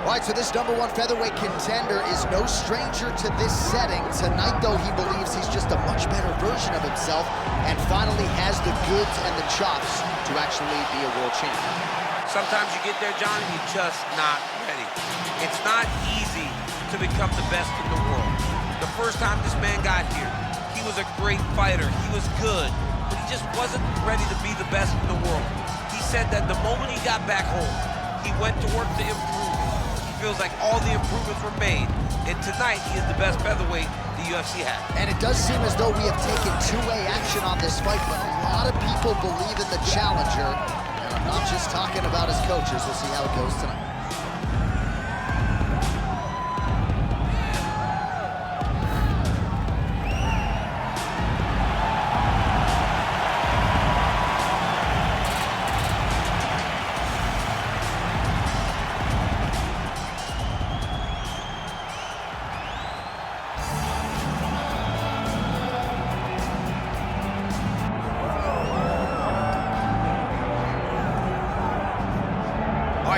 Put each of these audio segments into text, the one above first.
All right, so this #1 featherweight contender is no stranger to this setting. Tonight, though, he believes he's just a much better version of himself and finally has the goods and the chops to actually be a world champion. Sometimes you get there, John, and you're just not ready. It's not easy to become the best in the world. The first time this man got here, he was a great fighter. He was good, but he just wasn't ready to be the best in the world. He said that the moment he got back home, he went to work to improve. Feels like all the improvements were made, and tonight he is the best featherweight the UFC has. And it does seem as though we have taken two-way action on this fight, but a lot of people believe in the challenger, and I'm not just talking about his coaches. We'll see how it goes tonight.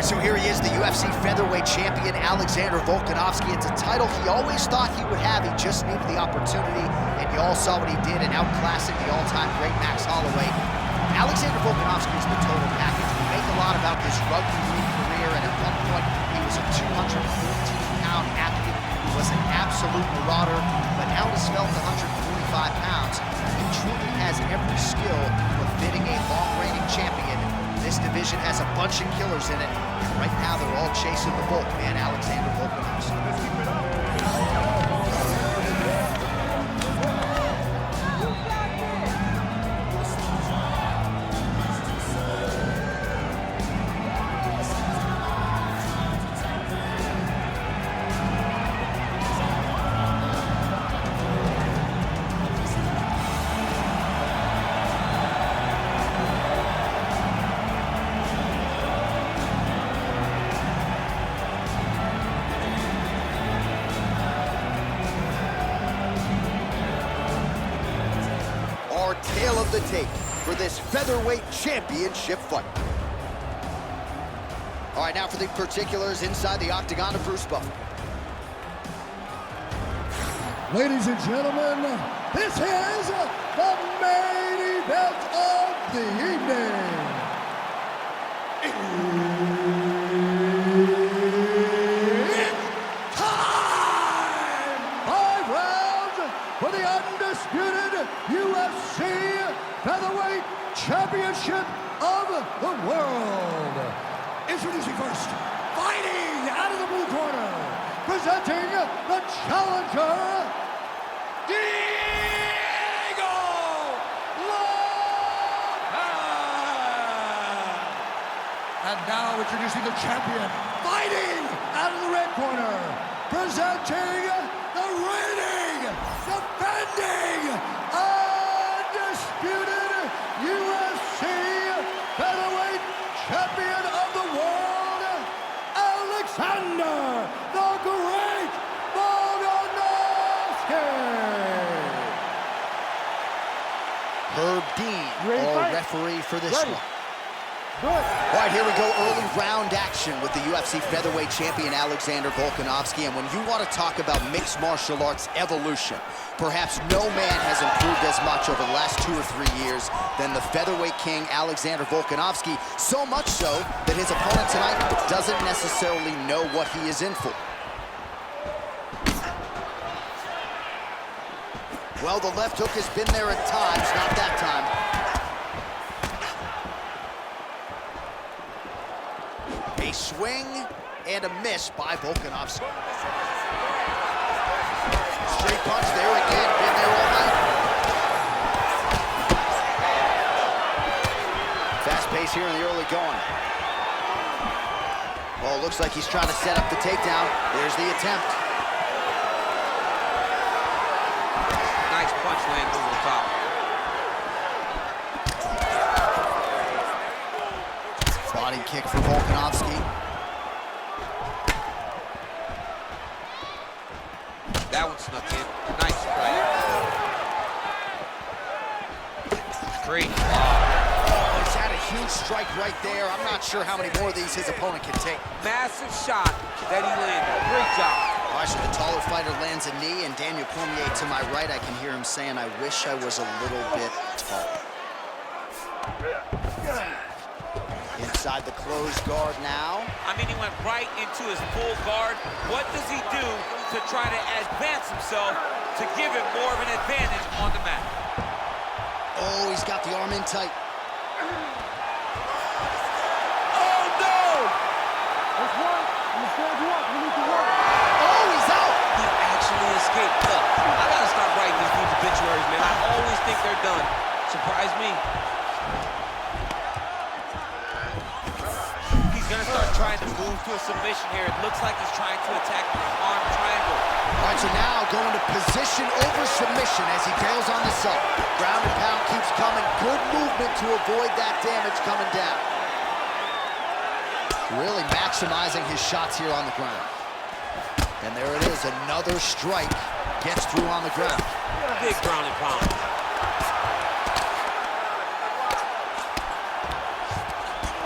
So here he is, the UFC featherweight champion, Alexander Volkanovsky. It's a title he always thought he would have. He just needed the opportunity, and you all saw what he did in outclassing the all-time great Max Holloway. Alexander Volkanovsky is the total package. We make a lot about his rugby league career, and at one point, he was a 214-pound athlete who was an absolute marauder, but now he's fell to 145 pounds. He truly has every skill befitting a long-reigning champion. This division has a bunch of killers in it, and right now they're all chasing the bulk, man, Alexander Volkanovsky. Tail of the tape for this featherweight championship fight. All right, now for the particulars inside the octagon of Bruce Buffer. Ladies and gentlemen, this is the main event of the evening. It's time! 5 rounds for the undisputed UFC Featherweight Championship of the world. Introducing first, fighting out of the blue corner, presenting the challenger, Diego Lopez. And now introducing the champion, fighting out of the red corner, presenting the reigning, defending, undisputed UFC featherweight champion of the world, Alexander the Great Volkanovsky. Herb Dean, our referee for this one. Good. All right, here we go, early round action with the UFC featherweight champion Alexander Volkanovsky. And when you want to talk about mixed martial arts evolution, perhaps no man has improved as much over the last 2 or 3 years than the featherweight king Alexander Volkanovsky, so much so that his opponent tonight doesn't necessarily know what he is in for. Well, the left hook has been there at times, not that time. A swing and a miss by Volkanovsky. Straight punch there again, been there all night. Fast pace here in the early going. Well, it looks like he's trying to set up the takedown. There's the attempt. Nice punch lands over the top. Body kick for Volkanovsky. That one snuck in. Nice strike. Great. Oh, he's had a huge strike right there. I'm not sure how many more of these his opponent can take. Massive shot that he landed. Great job. All right, so the taller fighter lands a knee, and Daniel Cormier to my right, I can hear him saying, I wish I was a little bit taller. Inside the closed guard now. I mean, he went right into his full guard. What does he do to try to advance himself to give him more of an advantage on the mat? Oh, he's got the arm in tight. Oh, no! That's one. I'm gonna stand you up. You need to work. Oh, he's out! He actually escaped. Look, I gotta stop writing these dudes obituaries, man. I always think they're done. Surprise me. He's gonna start trying to move to a submission here. It looks like he's trying to attack the arm triangle. All right, so now going to position over submission as he bails on the sub. Ground and pound keeps coming. Good movement to avoid that damage coming down. Really maximizing his shots here on the ground. And there it is, another strike. Gets through on the ground. Big ground and pound.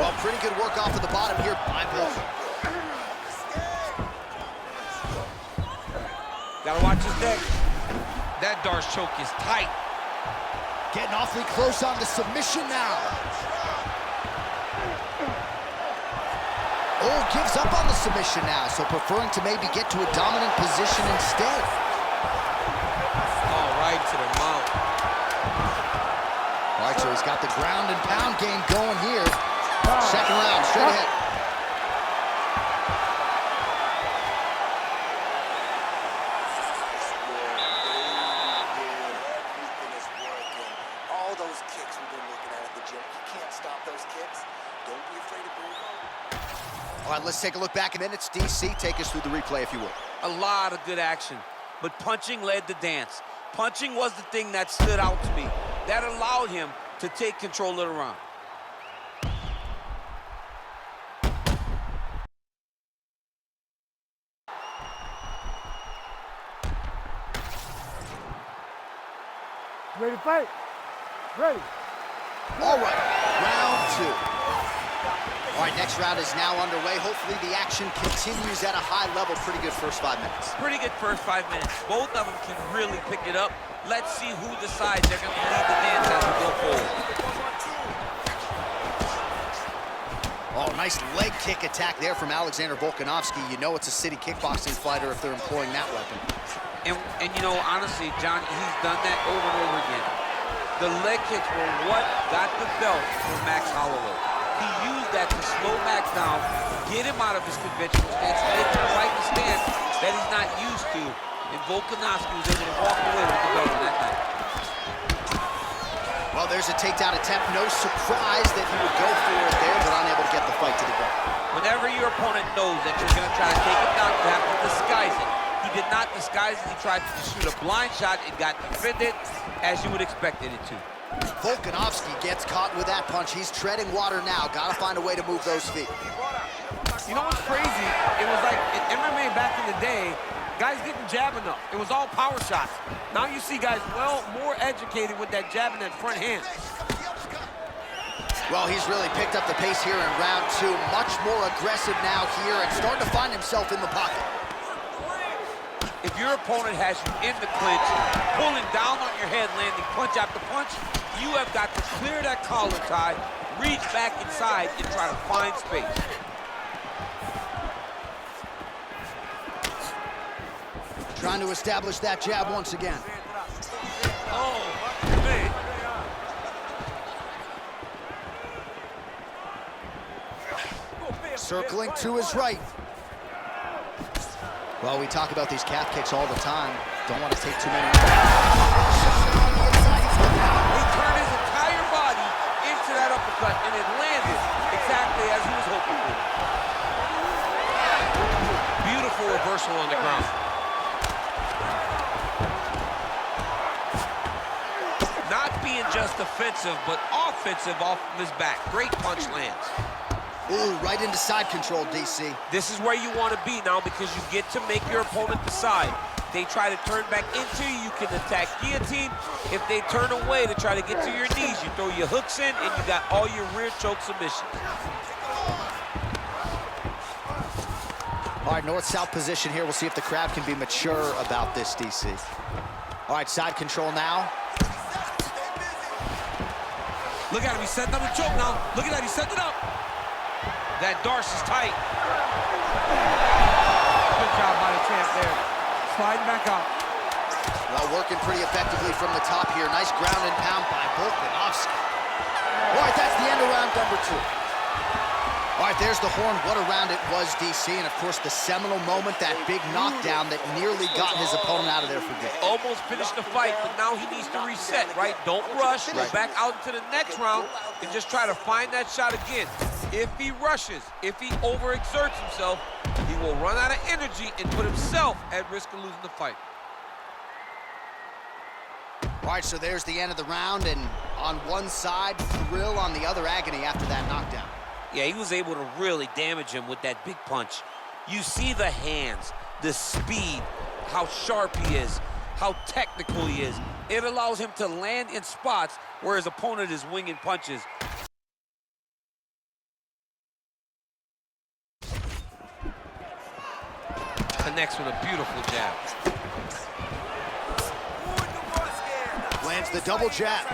Well, pretty good work off of the bottom here by Bill. Gotta watch his neck. That Darce choke is tight. Getting awfully close on the submission now. Oh, gives up on the submission now, so preferring to maybe get to a dominant position instead. Oh, right to the mouth. All right, so he's got the ground and pound game going here. Second round, straight ahead. All those kicks we've been looking at the gym, you can't stop those kicks. Don't be afraid to move on. All right, let's take a look back in minutes. DC, take us through the replay, if you will. A lot of good action, but punching led the dance. Punching was the thing that stood out to me. That allowed him to take control of the round. Ready to fight? Ready. All right, round two. All right, next round is now underway. Hopefully the action continues at a high level. Pretty good first 5 minutes. Pretty good first 5 minutes. Both of them can really pick it up. Let's see who decides they're going to lead the dance as we go forward. Oh, nice leg kick attack there from Alexander Volkanovsky. You know it's a city kickboxing fighter if they're employing that weapon. And you know, honestly, John, he's done that over and over again. The leg kicks were what got the belt for Max Holloway. He used that to slow Max down, get him out of his conventional stance, make him fight the stance that he's not used to. And Volkanovsky was able to walk away with the belt on that night. Well, there's a takedown attempt. No surprise that he would go for it there, but unable to get the fight to the ground. Whenever your opponent knows that you're going to try to take him down, you have to disguise it. He did not disguise it. He tried to shoot a blind shot. It got defended as you would expect it to. Volkanovsky gets caught with that punch. He's treading water now. Got to find a way to move those feet. You know what's crazy? It was like in MMA back in the day, guys didn't jab enough. It was all power shots. Now you see guys, well, more educated with that jab and that front hand. Well, he's really picked up the pace here in round two. Much more aggressive now here and starting to find himself in the pocket. If your opponent has you in the clinch, pulling down on your head, landing punch after punch, you have got to clear that collar tie, reach back inside, and try to find space. Trying to establish that jab once again. Oh, man. Circling to his right. Well, we talk about these calf kicks all the time. Don't want to take too many. He turned his entire body into that uppercut, and it landed exactly as he was hoping for. Beautiful reversal on the ground. Not being just defensive, but offensive off of his back. Great punch lands. Ooh, right into side control, DC. This is where you want to be now because you get to make your opponent decide. they try to turn back into you, you can attack guillotine. If they turn away to try to get to your knees, you throw your hooks in, and you got all your rear choke submissions. All right, north-south position here. We'll see if the crowd can be mature about this, DC. All right, side control now. Look at him, he's setting up the choke now. Look at that, he's setting it up. That Darce is tight. Good job by the champ there. Sliding back out. Well, working pretty effectively from the top here. Nice ground and pound by Volkanovsky. All right, that's the end of round number 2. All right, there's the horn. What a round it was, DC. And, of course, the seminal moment, that big knockdown that nearly got his opponent out of there for good. Almost finished the fight, but now he needs to reset, right? Don't rush. Go back out into the next round and just try to find that shot again. If he rushes, if he overexerts himself, he will run out of energy and put himself at risk of losing the fight. All right, so there's the end of the round, and on one side, thrill, on the other, agony after that knockdown. Yeah, he was able to really damage him with that big punch. You see the hands, the speed, how sharp he is, how technical he is. It allows him to land in spots where his opponent is winging punches. Connects with a beautiful jab. Lands the double jab.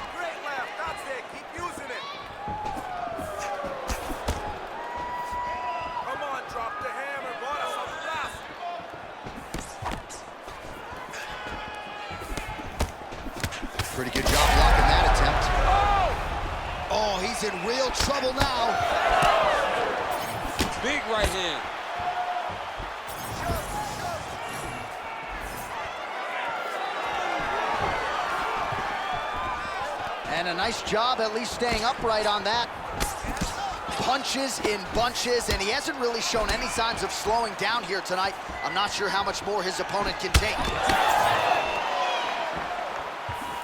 Pretty good job blocking that attempt. Oh, he's in real trouble now. Big right hand. And a nice job at least staying upright on that. Punches in bunches, and he hasn't really shown any signs of slowing down here tonight. I'm not sure how much more his opponent can take.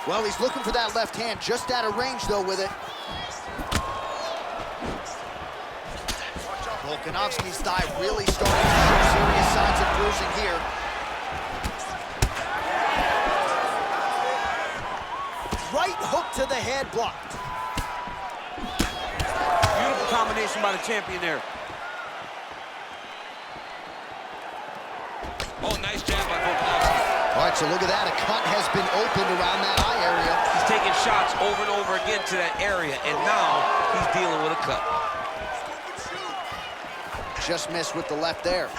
Well, he's looking for that left hand, just out of range, though, with it. Volkanovski's thigh really starting to show serious signs of bruising here. Right hook to the head, blocked. Beautiful combination by the champion there. Oh, nice jab by Volkanovsky. All right, so look at that. A cut has been opened around that eye area. He's taking shots over and over again to that area, and now he's dealing with a cut. Just missed with the left there.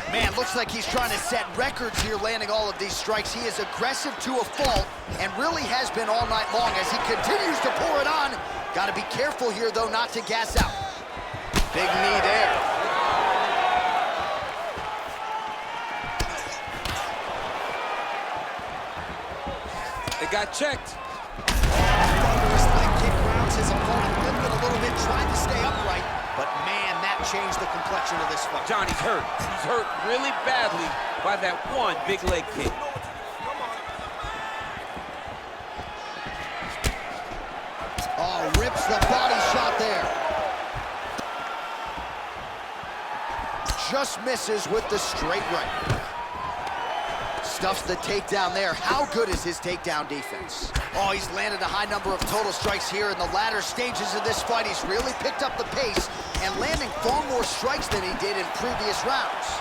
Man, looks like he's trying to set records here, landing all of these strikes. He is aggressive to a fault and really has been all night long as he continues to pour it on. Got to be careful here, though, not to gas out. Big knee there. It got checked. Thunderous leg kick rounds his opponent, lifted a little bit, trying to stay upright. But man, that changed the complexion of this fight. Johnny's hurt. He's hurt really badly by that one big leg kick. Oh, rips the body shot there. Just misses with the straight right. Stuffs the takedown there. How good is his takedown defense? Oh, he's landed a high number of total strikes here in the latter stages of this fight. He's really picked up the pace and landing far more strikes than he did in previous rounds.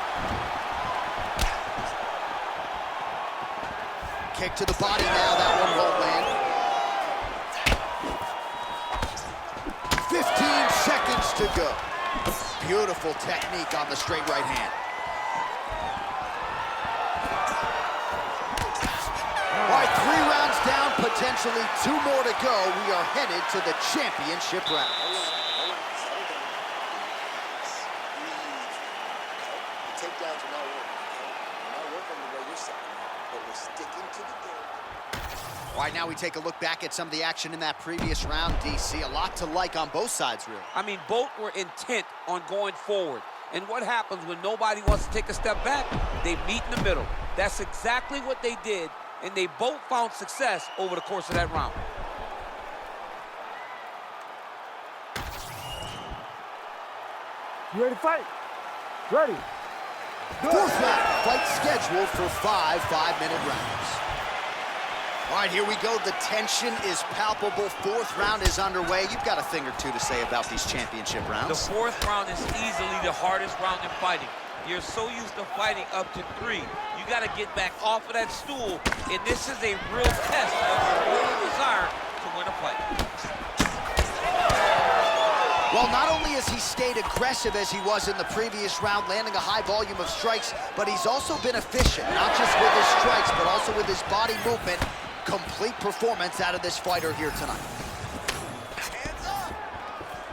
Kick to the body now. That one won't land. 15 seconds to go. Beautiful technique on the straight right hand. All right, 3 rounds down, potentially 2 more to go. We are headed to the championship rounds. The takedowns are not working, okay? They're not working the way you're setting up, but we're sticking to the game. All right, now we take a look back at some of the action in that previous round, DC. A lot to like on both sides, really. I mean, both were intent on going forward. And what happens when nobody wants to take a step back? They meet in the middle. That's exactly what they did, and they both found success over the course of that round. You ready to fight? Ready. Fourth round, fight scheduled for 5 5-minute rounds. All right, here we go. The tension is palpable. Fourth round is underway. You've got a thing or two to say about these championship rounds. The fourth round is easily the hardest round in fighting. You're so used to fighting up to 3. You got to get back off of that stool, and this is a real test of your will and desire to win a fight. Well, not only has he stayed aggressive as he was in the previous round, landing a high volume of strikes, but he's also been efficient, not just with his strikes, but also with his body movement. Complete performance out of this fighter here tonight.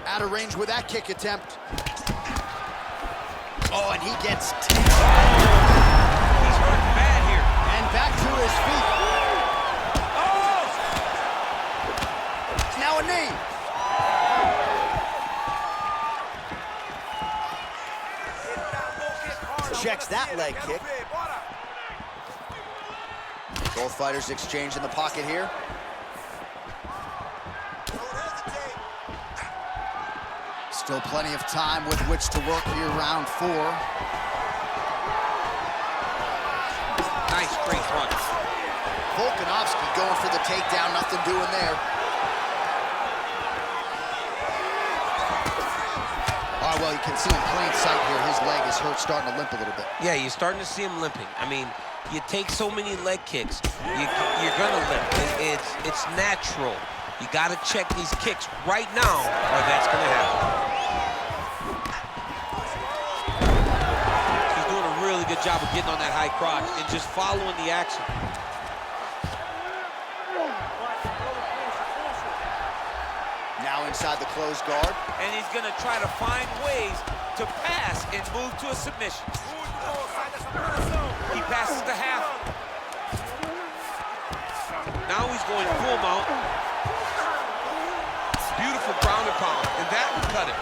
Out of range with that kick attempt. Oh, and he gets 10. He's hurt bad here. And back to his feet. Oh! Now a knee. Checks that leg kick. Both fighters exchange in the pocket here. Still plenty of time with which to work here, round 4. Nice straight front. Volkanovsky going for the takedown, nothing doing there. All right, well, you can see in plain sight here, his leg is hurt, starting to limp a little bit. Yeah, you're starting to see him limping. I mean, you take so many leg kicks, you're gonna limp. It's natural. You gotta check these kicks right now, or that's gonna happen. He's doing a really good job of getting on that high crotch and just following the action. Now inside the closed guard. And he's gonna try to find ways to pass and move to a submission. He passes the half. Now he's going full mount. Beautiful ground and pound, and that will cut it.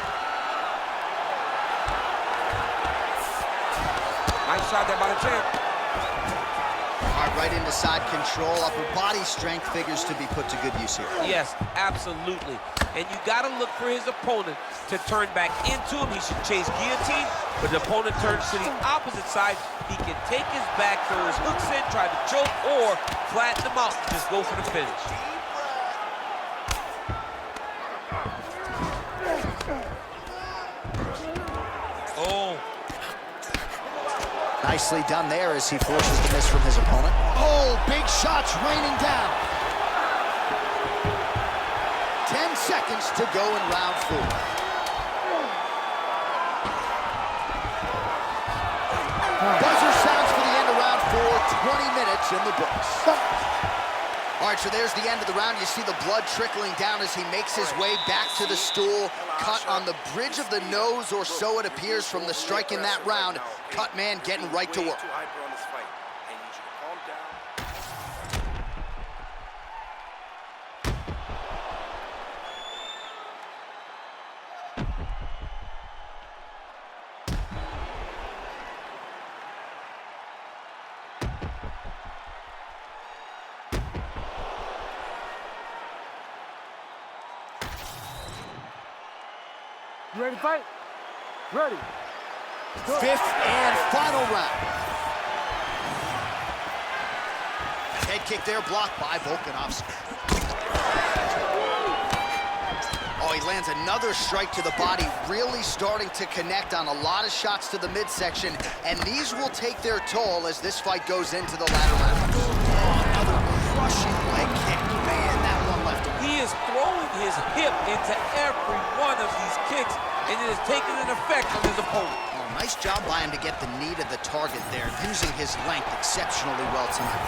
Nice shot there by the champ. All right, right into side control. Upper body strength figures to be put to good use here. Yes, absolutely. And you gotta look for his opponent to turn back into him. He should chase guillotine, but the opponent turns to the opposite side. He can take his back, throw his hooks in, try to choke, or flatten him out and just go for the finish. Oh. Nicely done there as he forces the miss from his opponent. Oh, big shots raining down. 10 seconds to go in round 4. Buzzer sounds for the end of round 4, 20 minutes in the books. All right, so there's the end of the round. You see the blood trickling down as he makes his way back to the stool. Cut on the bridge of the nose, or so it appears from the strike in that round. Cut man getting right to work. You ready to fight? Ready. Go. 5th and final round. Head kick there, blocked by Volkanovsky. Oh, he lands another strike to the body, really starting to connect on a lot of shots to the midsection, and these will take their toll as this fight goes into the latter rounds. Oh, another crushing leg kick. Man, that one left him. He is throwing his hip into every one of these kicks, and it is taking an effect on his opponent. Oh, nice job by him to get the knee to the target there, using his length exceptionally well tonight.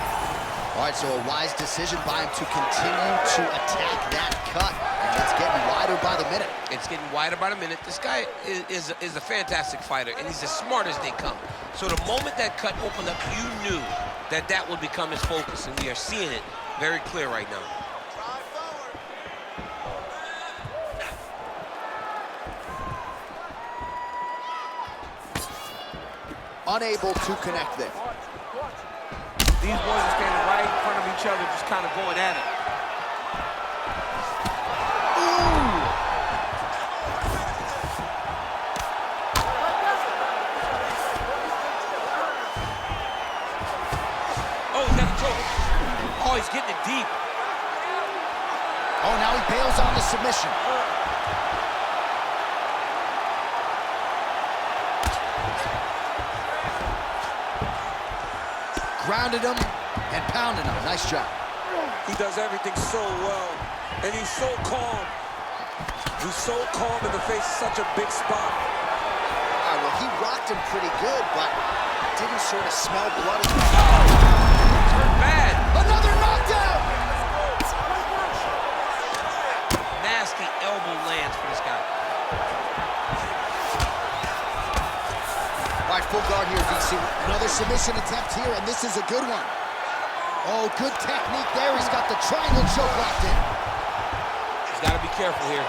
All right, so a wise decision by him to continue to attack that cut, and it's getting wider by the minute. It's getting wider by the minute. This guy is a fantastic fighter, and he's as smart as they come. So the moment that cut opened up, you knew that that would become his focus, and we are seeing it very clear right now. Unable to connect there. These boys are standing right in front of each other, just kind of going at it. bails on the submission. Grounded him and pounded him. Nice job. He does everything so well, and he's so calm. He's so calm in the face of such a big spot. All right, well, he rocked him pretty good, but didn't sort of smell blood. Turned bad. Another knockdown! Nasty elbow lands for this guy. All right, full guard here, DC. Another submission attempt here, and this is a good one. Oh, good technique there. He's got the triangle choke locked in. He's got to be careful here.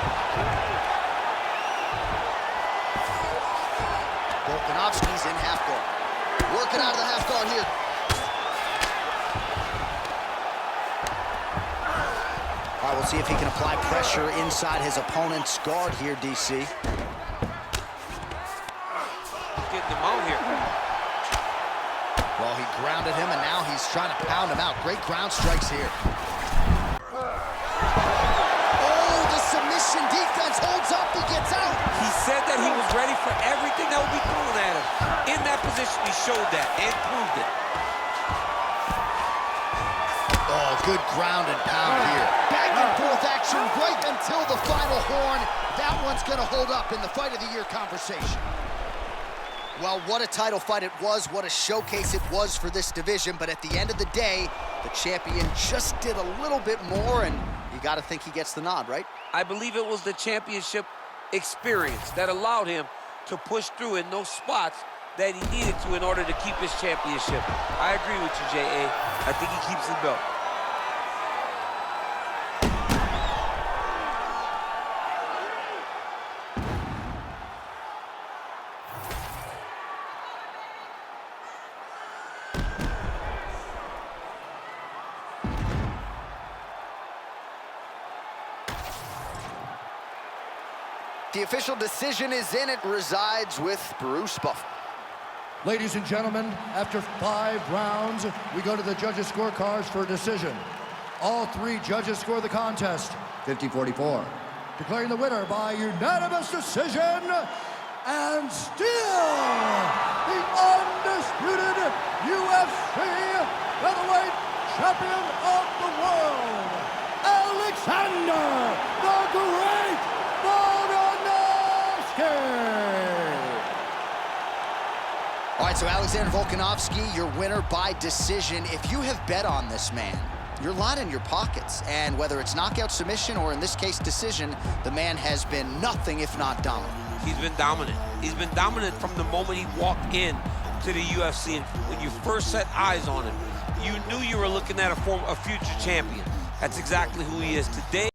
Volkanovsky's in half guard. Working out of the half guard here. All right, we'll see if he can apply pressure inside his opponent's guard here, DC. Getting him out here. Well, he grounded him, and now he's trying to pound him out. Great ground strikes here. Oh, the submission defense holds up. He gets out. He said that he was ready for everything that would be thrown at him. In that position, he showed that and proved it. Oh, good ground and pound here. Back and forth action right until the final horn. That one's going to hold up in the Fight of the Year conversation. Well, what a title fight it was, what a showcase it was for this division, but at the end of the day, the champion just did a little bit more, and you got to think he gets the nod, right? I believe it was the championship experience that allowed him to push through in those spots that he needed to in order to keep his championship. I agree with you, J.A. I think he keeps the belt. The official decision is in. It resides with Bruce Buffer. Ladies and gentlemen, after 5 rounds, we go to the judges' scorecards for a decision. All 3 judges score the contest 50-44. Declaring the winner by unanimous decision, and still the undisputed UFC featherweight champion of the world, Alexander the Great Volkanovsky. All right, so Alexander Volkanovsky, your winner by decision. If you have bet on this man, you're lining your pockets. And whether it's knockout, submission, or in this case, decision, the man has been nothing if not dominant. He's been dominant. He's been dominant from the moment he walked in to the UFC. And when you first set eyes on him, you knew you were looking at a future champion. That's exactly who he is today.